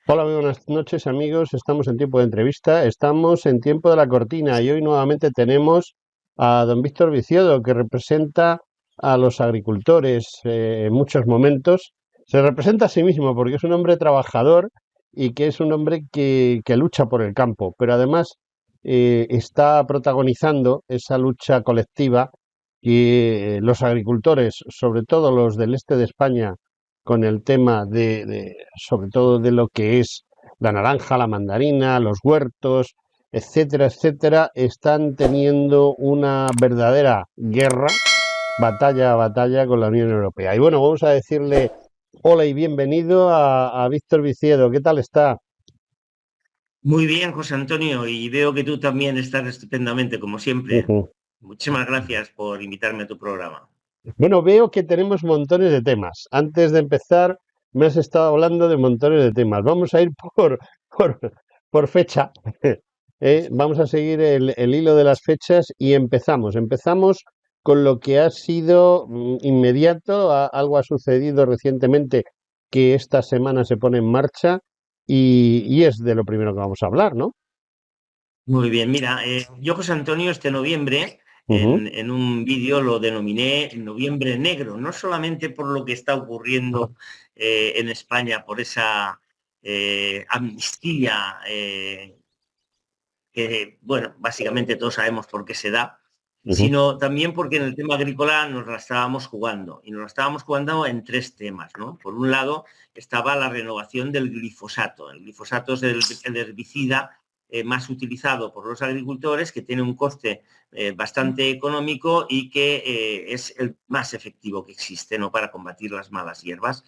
Hola, muy buenas noches amigos. Estamos en tiempo de entrevista, estamos en tiempo de la cortina y hoy nuevamente tenemos a don Víctor Viciodo, que representa a los agricultores en muchos momentos. Se representa a sí mismo porque es un hombre trabajador y que es un hombre que lucha por el campo, pero además está protagonizando esa lucha colectiva que los agricultores, sobre todo los del este de España, con el tema sobre todo de lo que es la naranja, la mandarina, los huertos, etcétera, etcétera, están teniendo una verdadera guerra, batalla a batalla con la Unión Europea. Y bueno, vamos a decirle hola y bienvenido a Víctor Viciedo. ¿Qué tal está? Muy bien, José Antonio, y veo que tú también estás estupendamente, como siempre. Ujú. Muchísimas gracias por invitarme a tu programa. Bueno, veo que tenemos montones de temas. Antes de empezar, me has estado hablando de montones de temas. Vamos a ir por, por fecha. Vamos a seguir el hilo de las fechas y empezamos. Empezamos con lo que ha sido inmediato. Algo ha sucedido recientemente que esta semana se pone en marcha y es de lo primero que vamos a hablar, ¿no? Muy bien, mira, yo, José Antonio, este noviembre, Ujú. en un vídeo lo denominé Noviembre Negro, no solamente por lo que está ocurriendo en España, por esa amnistía que, bueno, básicamente todos sabemos por qué se da, Ujú. sino también porque en el tema agrícola nos la estábamos jugando, y nos la estábamos jugando en tres temas, ¿no? Por un lado estaba la renovación del glifosato. El glifosato es el herbicida más utilizado por los agricultores, que tiene un coste bastante económico y que es el más efectivo que existe, ¿no?, para combatir las malas hierbas.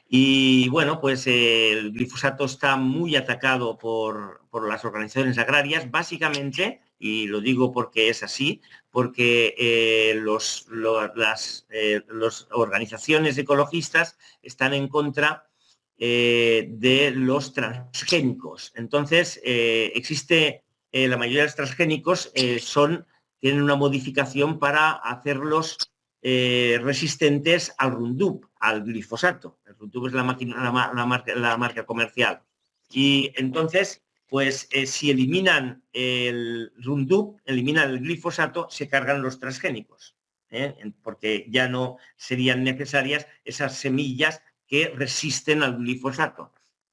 Y bueno, pues el glifosato está muy atacado por las organizaciones agrarias, básicamente, y lo digo porque es así, porque las organizaciones ecologistas están en contra de los transgénicos. Entonces, la mayoría de los transgénicos tienen una modificación para hacerlos resistentes al Roundup, al glifosato. El Roundup es la marca comercial. Y entonces, pues si eliminan el Roundup, eliminan el glifosato, se cargan los transgénicos, porque ya no serían necesarias esas semillas que resisten al glifosato.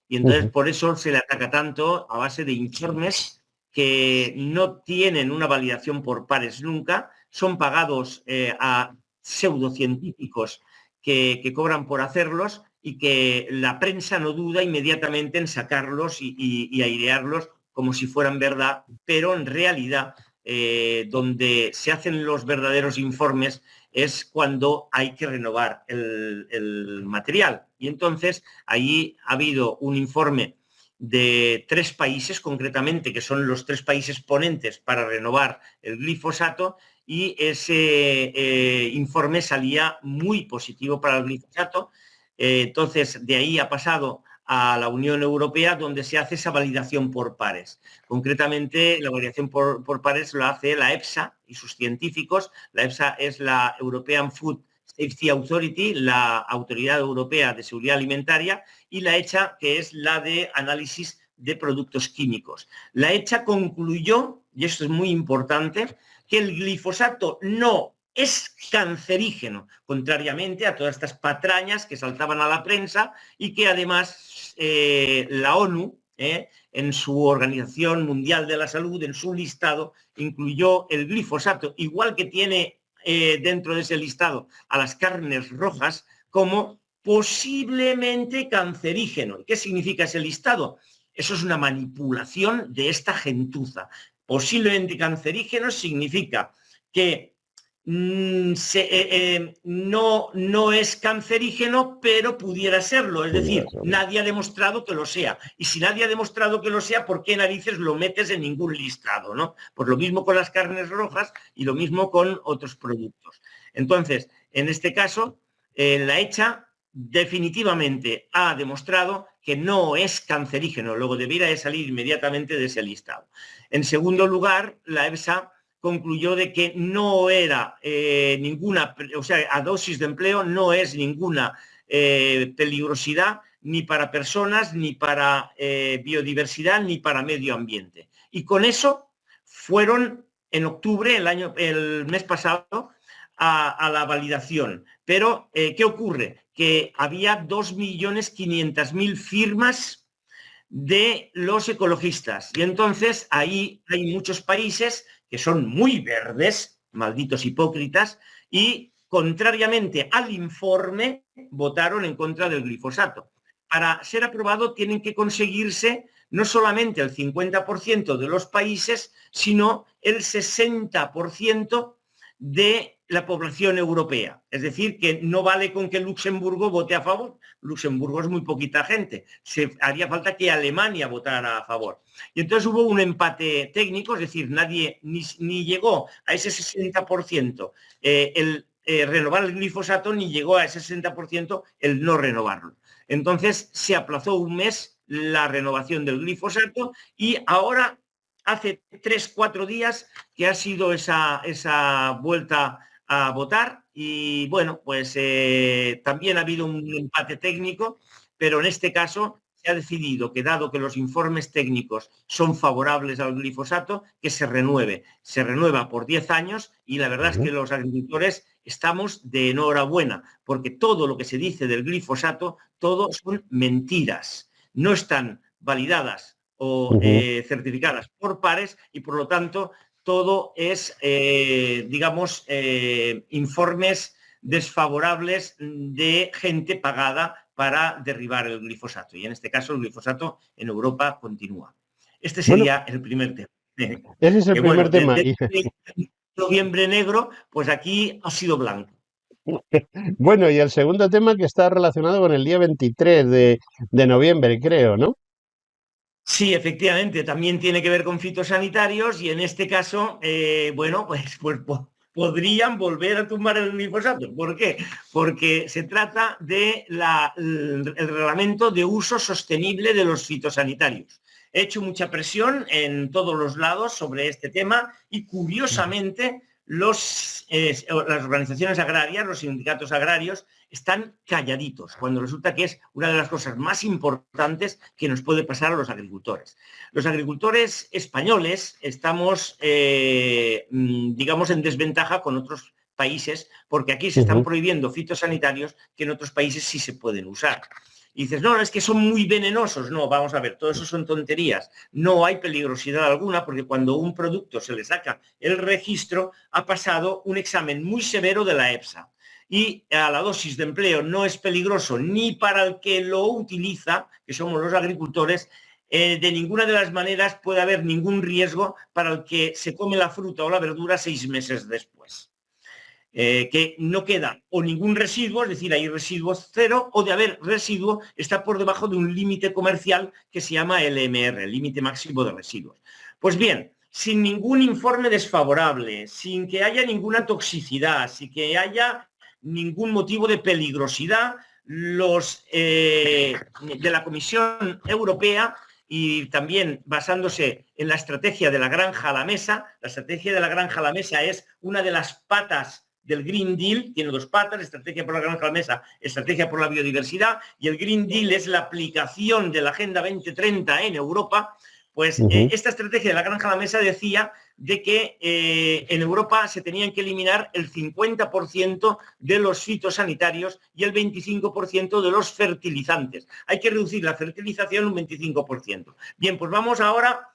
Y entonces Ujú. por eso se le ataca tanto a base de informes que no tienen una validación por pares nunca, son pagados a pseudocientíficos que cobran por hacerlos, y que la prensa no duda inmediatamente en sacarlos y airearlos como si fueran verdad, pero en realidad donde se hacen los verdaderos informes es cuando hay que renovar el material. Y entonces allí ha habido un informe de tres países, concretamente, que son los tres países ponentes para renovar el glifosato, y ese informe salía muy positivo para el glifosato. Entonces, de ahí ha pasado a la Unión Europea, donde se hace esa validación por pares. Concretamente, la validación por pares lo hace la EFSA y sus científicos. La EFSA es la European Food Safety Authority, la Autoridad Europea de Seguridad Alimentaria, y la ECHA, que es la de análisis de productos químicos. La ECHA concluyó, y esto es muy importante, que el glifosato no es cancerígeno, contrariamente a todas estas patrañas que saltaban a la prensa, y que además la ONU, en su Organización Mundial de la Salud, en su listado, incluyó el glifosato, igual que tiene dentro de ese listado a las carnes rojas, como posiblemente cancerígeno. ¿Qué significa ese listado? Eso es una manipulación de esta gentuza. Posiblemente cancerígeno significa que no es cancerígeno, pero pudiera serlo. Es Pudiera decir, serlo. nadie ha demostrado que lo sea. Y si nadie ha demostrado que lo sea, ¿por qué narices lo metes en ningún listado, no? Pues lo mismo con las carnes rojas y lo mismo con otros productos. Entonces, en este caso, la ECHA definitivamente ha demostrado que no es cancerígeno, luego debiera de salir inmediatamente de ese listado. En segundo lugar, la EFSA concluyó de que no era ninguna, o sea, a dosis de empleo no es ninguna peligrosidad ni para personas, ni para biodiversidad, ni para medio ambiente. Y con eso fueron en octubre, el mes pasado, a la validación. Pero, ¿qué ocurre? Que había 2.500.000 firmas de los ecologistas. Y entonces ahí hay muchos países que son muy verdes, malditos hipócritas, y contrariamente al informe, votaron en contra del glifosato. Para ser aprobado tienen que conseguirse no solamente el 50% de los países, sino el 60% de la población europea. Es decir, que no vale con que Luxemburgo vote a favor. Luxemburgo es muy poquita gente. Haría falta que Alemania votara a favor. Y entonces hubo un empate técnico, es decir, nadie ni llegó a ese 60% el renovar el glifosato, ni llegó a ese 60% el no renovarlo. Entonces se aplazó un mes la renovación del glifosato y ahora hace 3-4 días que ha sido esa vuelta a votar y bueno, pues también ha habido un empate técnico, pero en este caso se ha decidido que dado que los informes técnicos son favorables al glifosato, que se renueve. Se renueva por 10 años y la verdad es que los agricultores estamos de enhorabuena, porque todo lo que se dice del glifosato, todo son mentiras. No están validadas o certificadas por pares y por lo tanto todo es, digamos, informes desfavorables de gente pagada para derribar el glifosato. Y en este caso el glifosato en Europa continúa. Este sería el primer tema. Ese es el primer tema. Desde noviembre negro, pues aquí ha sido blanco. Bueno, y el segundo tema que está relacionado con el día 23 de noviembre, creo, ¿no? Sí, efectivamente, también tiene que ver con fitosanitarios y en este caso, bueno, pues podrían volver a tumbar el glifosato. ¿Por qué? Porque se trata de el reglamento de uso sostenible de los fitosanitarios. He hecho mucha presión en todos los lados sobre este tema y curiosamente las organizaciones agrarias, los sindicatos agrarios, están calladitos, cuando resulta que es una de las cosas más importantes que nos puede pasar a los agricultores. Los agricultores españoles estamos, digamos, en desventaja con otros países, porque aquí se están prohibiendo fitosanitarios que en otros países sí se pueden usar. Y dices, no, es que son muy venenosos. No, vamos a ver, todo eso son tonterías. No hay peligrosidad alguna porque cuando un producto se le saca el registro, ha pasado un examen muy severo de la EFSA. Y a la dosis de empleo no es peligroso ni para el que lo utiliza, que somos los agricultores, de ninguna de las maneras puede haber ningún riesgo para el que se come la fruta o la verdura 6 meses después. Que no queda o ningún residuo, es decir, hay residuos cero, o de haber residuo está por debajo de un límite comercial que se llama LMR, límite máximo de residuos. Pues bien, sin ningún informe desfavorable, sin que haya ninguna toxicidad, sin que haya ningún motivo de peligrosidad, los de la Comisión Europea y también basándose en la estrategia de la granja a la mesa, la estrategia de la granja a la mesa es una de las patas del Green Deal, tiene 2 patas, estrategia por la granja a la mesa, estrategia por la biodiversidad, y el Green Deal es la aplicación de la Agenda 2030 en Europa. Pues esta estrategia de la granja a la mesa decía de que en Europa se tenían que eliminar el 50% de los fitosanitarios y el 25% de los fertilizantes. Hay que reducir la fertilización un 25%. Bien, pues vamos ahora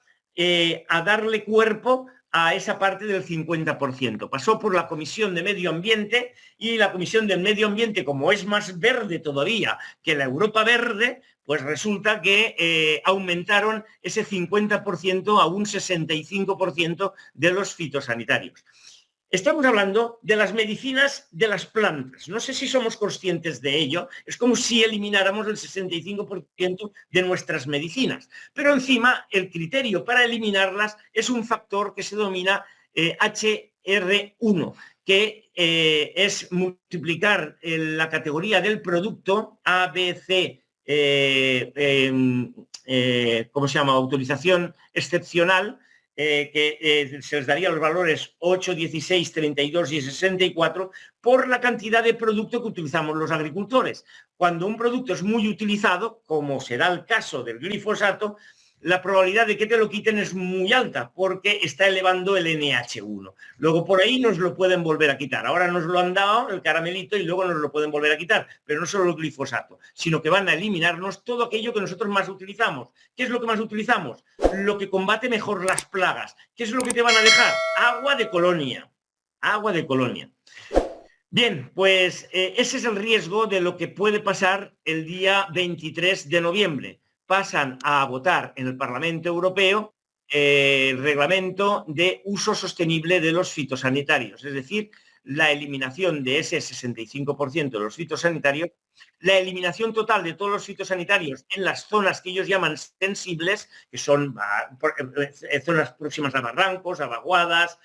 a darle cuerpo a esa parte del 50%. Pasó por la Comisión de Medio Ambiente y la Comisión del Medio Ambiente, como es más verde todavía que la Europa verde, pues resulta que aumentaron ese 50% a un 65% de los fitosanitarios. Estamos hablando de las medicinas de las plantas. No sé si somos conscientes de ello. Es como si elimináramos el 65% de nuestras medicinas. Pero encima, el criterio para eliminarlas es un factor que se denomina HR1, que es multiplicar la categoría del producto A, B, C, ¿cómo se llama? Autorización excepcional, que se les daría los valores 8, 16, 32 y 64 por la cantidad de producto que utilizamos los agricultores. Cuando un producto es muy utilizado, como será el caso del glifosato, la probabilidad de que te lo quiten es muy alta porque está elevando el NH1. Luego por ahí nos lo pueden volver a quitar. Ahora nos lo han dado el caramelito y luego nos lo pueden volver a quitar. Pero no solo el glifosato, sino que van a eliminarnos todo aquello que nosotros más utilizamos. ¿Qué es lo que más utilizamos? Lo que combate mejor las plagas. ¿Qué es lo que te van a dejar? Agua de colonia. Agua de colonia. Bien, pues ese es el riesgo de lo que puede pasar el día 23 de noviembre. Pasan a votar en el Parlamento Europeo el reglamento de uso sostenible de los fitosanitarios, es decir, la eliminación de ese 65% de los fitosanitarios, la eliminación total de todos los fitosanitarios en las zonas que ellos llaman sensibles, que son zonas próximas a barrancos, a vaguadas,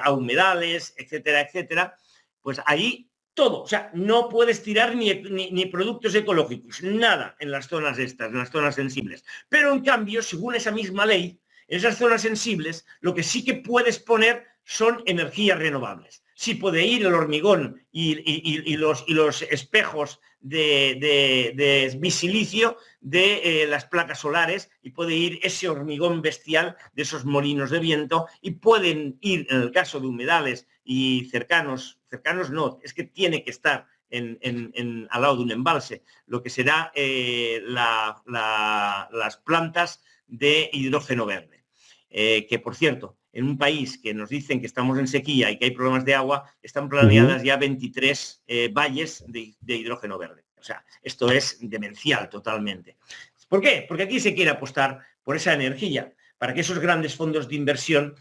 a humedales, etcétera, etcétera. Pues ahí todo, o sea, no puedes tirar ni productos ecológicos, nada en las zonas estas, en las zonas sensibles. Pero en cambio, según esa misma ley, en esas zonas sensibles, lo que sí que puedes poner son energías renovables. Sí puede ir el hormigón y los espejos de bisilicio de las placas solares, y puede ir ese hormigón bestial de esos molinos de viento, y pueden ir, en el caso de humedales y cercanos no, es que tiene que estar al lado de un embalse, lo que será las plantas de hidrógeno verde. Que, por cierto, en un país que nos dicen que estamos en sequía y que hay problemas de agua, están planeadas ya 23 valles de hidrógeno verde. O sea, esto es demencial totalmente. ¿Por qué? Porque aquí se quiere apostar por esa energía, para que esos grandes fondos de inversión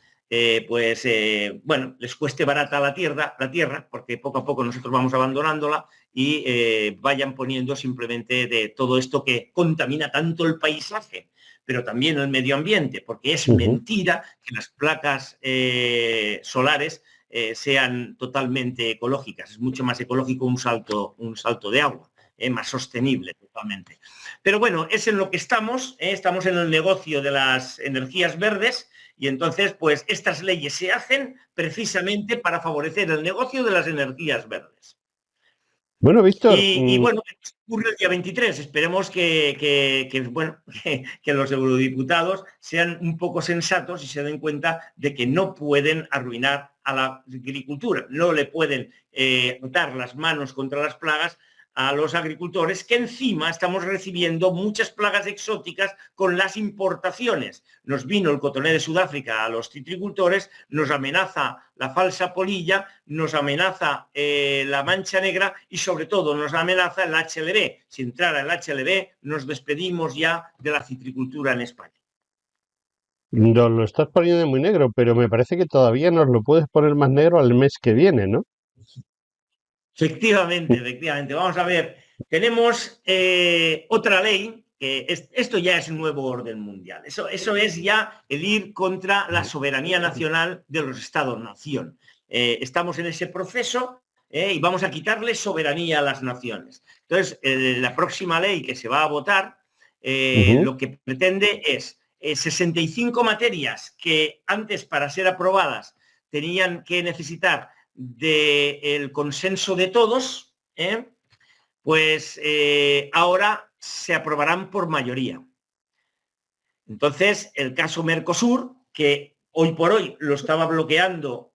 bueno, les cueste barata la tierra, porque poco a poco nosotros vamos abandonándola, y vayan poniendo simplemente de todo esto que contamina tanto el paisaje, pero también el medio ambiente, porque es mentira que las placas solares sean totalmente ecológicas. Es mucho más ecológico un salto de agua, más sostenible totalmente. Pero bueno, es en lo que estamos en el negocio de las energías verdes. Y entonces, pues estas leyes se hacen precisamente para favorecer el negocio de las energías verdes. Bueno, Víctor. Y bueno, ocurre el día 23. Esperemos bueno, que los eurodiputados sean un poco sensatos y se den cuenta de que no pueden arruinar a la agricultura. No le pueden atar las manos contra las plagas a los agricultores, que encima estamos recibiendo muchas plagas exóticas con las importaciones. Nos vino el cotoné de Sudáfrica a los citricultores, nos amenaza la falsa polilla, nos amenaza la mancha negra, y sobre todo nos amenaza el HLB. Si entrara el HLB, nos despedimos ya de la citricultura en España. Nos lo estás poniendo muy negro, pero me parece que todavía nos lo puedes poner más negro al mes que viene, ¿no? Efectivamente. Vamos a ver, tenemos otra ley, que esto ya es un nuevo orden mundial. Eso es ya el ir contra la soberanía nacional de los Estados-nación. Estamos en ese proceso y vamos a quitarle soberanía a las naciones. Entonces, la próxima ley que se va a votar, lo que pretende es 65 materias que antes, para ser aprobadas, tenían que necesitar del consenso de todos, pues ahora se aprobarán por mayoría. Entonces, el caso Mercosur, que hoy por hoy lo estaba bloqueando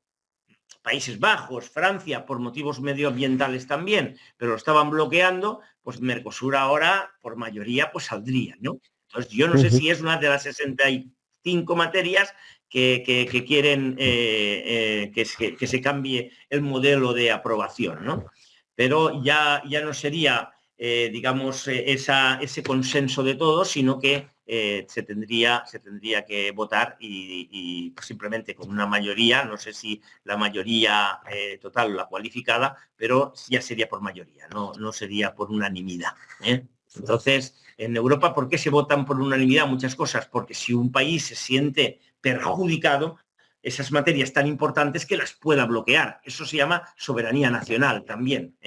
Países Bajos, Francia, por motivos medioambientales también, pero lo estaban bloqueando, pues Mercosur ahora por mayoría pues saldría, ¿no? Entonces yo no sé si es una de las 65 materias que quieren que se cambie el modelo de aprobación, ¿no? Pero ya no sería, digamos, ese consenso de todos, sino que se tendría que votar y simplemente con una mayoría, no sé si la mayoría total o la cualificada, pero ya sería por mayoría, no sería por unanimidad. Entonces, en Europa, ¿por qué se votan por unanimidad muchas cosas? Porque si un país se siente perjudicado, esas materias tan importantes que las pueda bloquear. Eso se llama soberanía nacional también.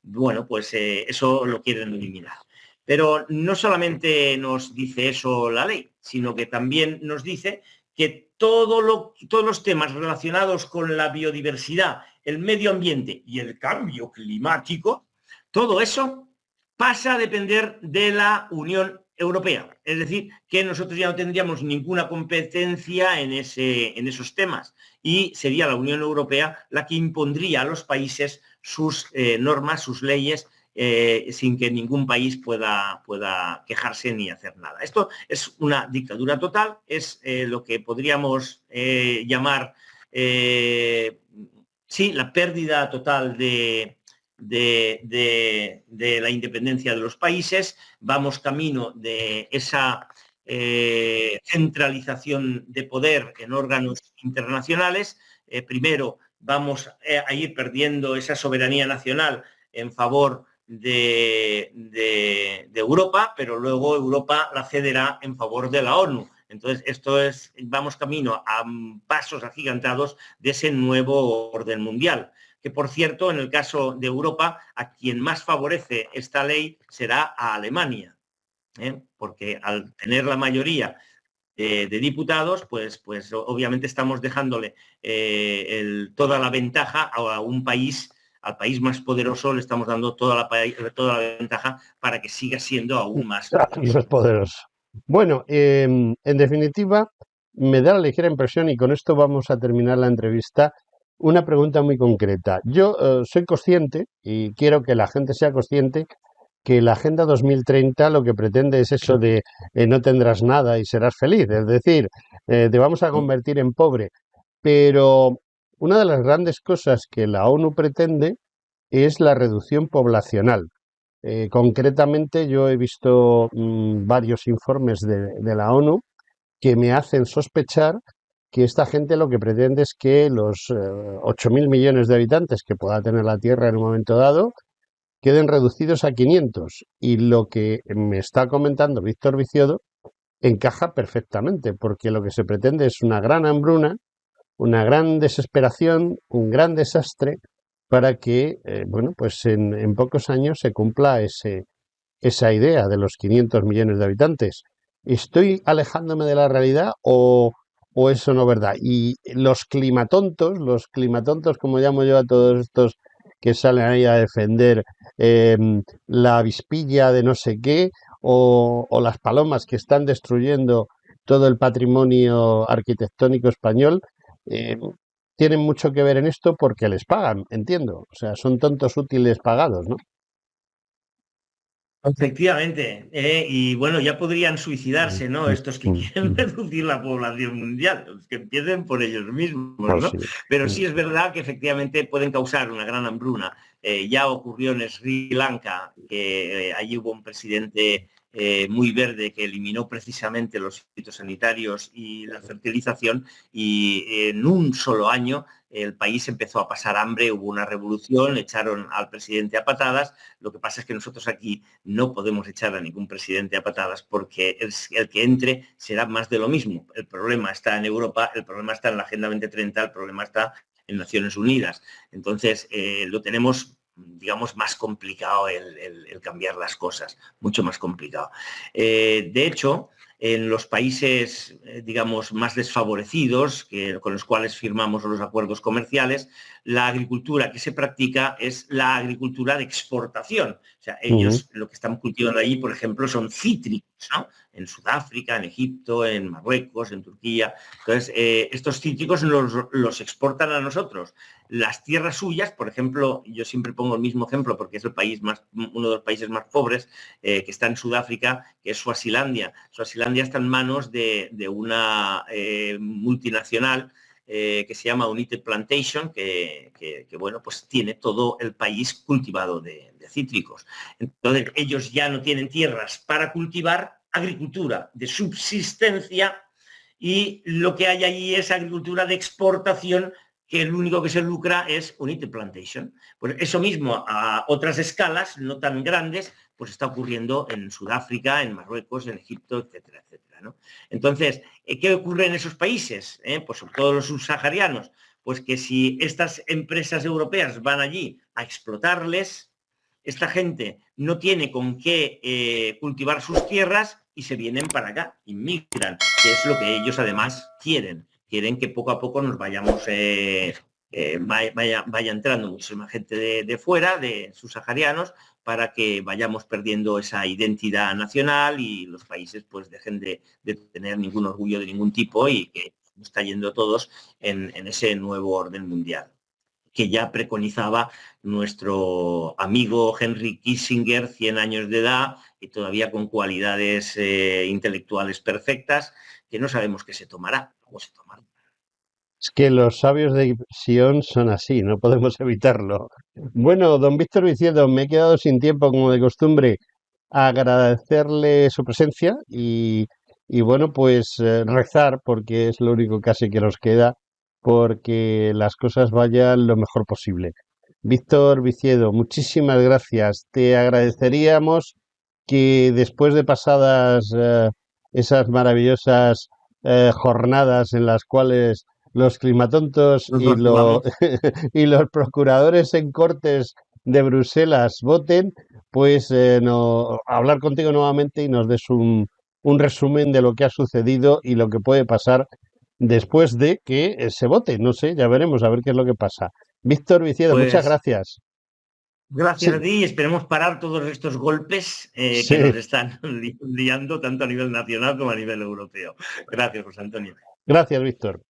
Bueno, pues eso lo quieren eliminar. Pero no solamente nos dice eso la ley, sino que también nos dice que todos los temas relacionados con la biodiversidad, el medio ambiente y el cambio climático, todo eso pasa a depender de la Unión Europea. Es decir, que nosotros ya no tendríamos ninguna competencia en esos temas y sería la Unión Europea la que impondría a los países sus normas, sus leyes, sin que ningún país pueda quejarse ni hacer nada. Esto es una dictadura total, es lo que podríamos llamar, sí, la pérdida total de la independencia de los países. Vamos camino de esa centralización de poder en órganos internacionales. Primero vamos a ir perdiendo esa soberanía nacional en favor de Europa, pero luego Europa la cederá en favor de la ONU. Entonces, vamos camino a pasos agigantados de ese nuevo orden mundial, que por cierto, en el caso de Europa, a quien más favorece esta ley será a Alemania, porque al tener la mayoría de diputados, pues obviamente estamos dejándole toda la ventaja a un país. Al país más poderoso le estamos dando toda la ventaja para que siga siendo aún más poderoso. Más poderoso. Bueno, en definitiva, me da la ligera impresión, y con esto vamos a terminar la entrevista, una pregunta muy concreta. Yo soy consciente, y quiero que la gente sea consciente, que la Agenda 2030 lo que pretende es eso de no tendrás nada y serás feliz, es decir, te vamos a convertir en pobre. Pero una de las grandes cosas que la ONU pretende es la reducción poblacional. Concretamente, yo he visto varios informes de la ONU que me hacen sospechar que esta gente lo que pretende es que los 8.000 millones de habitantes que pueda tener la Tierra en un momento dado queden reducidos a 500. Y lo que me está comentando Víctor Viciodo encaja perfectamente, porque lo que se pretende es una gran hambruna, una gran desesperación, un gran desastre, para que, bueno, pues en pocos años se cumpla esa idea de los 500 millones de habitantes. ¿Estoy alejándome de la realidad o eso no es verdad? Y los climatontos, como llamo yo a todos estos que salen ahí a defender la avispilla de no sé qué, o las palomas que están destruyendo todo el patrimonio arquitectónico español, eh, tienen mucho que ver en esto porque les pagan, entiendo. O sea, son tontos útiles pagados, ¿no? Efectivamente, y bueno, ya podrían suicidarse, ¿no? Estos que quieren reducir la población mundial, los que empiecen por ellos mismos, Pues ¿no? sí. Pero sí es verdad que efectivamente pueden causar una gran hambruna. Ya ocurrió en Sri Lanka, que allí hubo un presidente muy verde que eliminó precisamente los fitosanitarios y la fertilización, y en un solo año el país empezó a pasar hambre, hubo una revolución, echaron al presidente a patadas. Lo que pasa es que nosotros aquí no podemos echar a ningún presidente a patadas, porque el que entre será más de lo mismo. El problema está en Europa, el problema está en la Agenda 2030, el problema está en Naciones Unidas. Entonces, lo tenemos, digamos, más complicado el cambiar las cosas, mucho más complicado. De hecho, en los países, digamos, más desfavorecidos, con los cuales firmamos los acuerdos comerciales, la agricultura que se practica es la agricultura de exportación. O sea, ellos lo que están cultivando allí, por ejemplo, son cítricos, ¿no? En Sudáfrica, en Egipto, en Marruecos, en Turquía. Entonces, estos cítricos los exportan a nosotros. Las tierras suyas, por ejemplo, yo siempre pongo el mismo ejemplo porque es uno de los países más pobres, que está en Sudáfrica, que es Suazilandia. Suazilandia está en manos de una multinacional que se llama United Plantation, que bueno, pues tiene todo el país cultivado de cítricos. Entonces, ellos ya no tienen tierras para cultivar, agricultura de subsistencia, y lo que hay allí es agricultura de exportación, que el único que se lucra es United Plantation. Pues eso mismo, a otras escalas, no tan grandes, pues está ocurriendo en Sudáfrica, en Marruecos, en Egipto, etcétera, etcétera, ¿no? Entonces, ¿qué ocurre en esos países? Pues sobre todo los subsaharianos, pues que si estas empresas europeas van allí a explotarles, esta gente no tiene con qué cultivar sus tierras y se vienen para acá, inmigran, que es lo que ellos además quieren. Quieren que poco a poco nos vayamos, vaya entrando muchísima gente de fuera, de subsaharianos, para que vayamos perdiendo esa identidad nacional y los países pues dejen de tener ningún orgullo de ningún tipo y que está yendo todos en ese nuevo orden mundial que ya preconizaba nuestro amigo Henry Kissinger, 100 años de edad y todavía con cualidades intelectuales perfectas, que no sabemos qué se tomará, cómo se tomará. Es que los sabios de Sion son así, no podemos evitarlo. Bueno, don Víctor Viciedo, me he quedado sin tiempo como de costumbre a agradecerle su presencia y bueno, pues rezar, porque es lo único casi que nos queda, porque las cosas vayan lo mejor posible. Víctor Viciedo, muchísimas gracias. Te agradeceríamos que después de pasadas esas maravillosas jornadas en las cuales los climatontos Nos jugamos. y los procuradores en cortes de Bruselas voten, pues no, hablar contigo nuevamente y nos des un resumen de lo que ha sucedido y lo que puede pasar después de que se vote. No sé, ya veremos a ver qué es lo que pasa. Víctor Viciedo, muchas Pues gracias. gracias a Sí, ti y esperemos parar todos estos golpes que nos sí, están liando tanto a nivel nacional como a nivel europeo. Gracias, José Antonio. gracias, Víctor.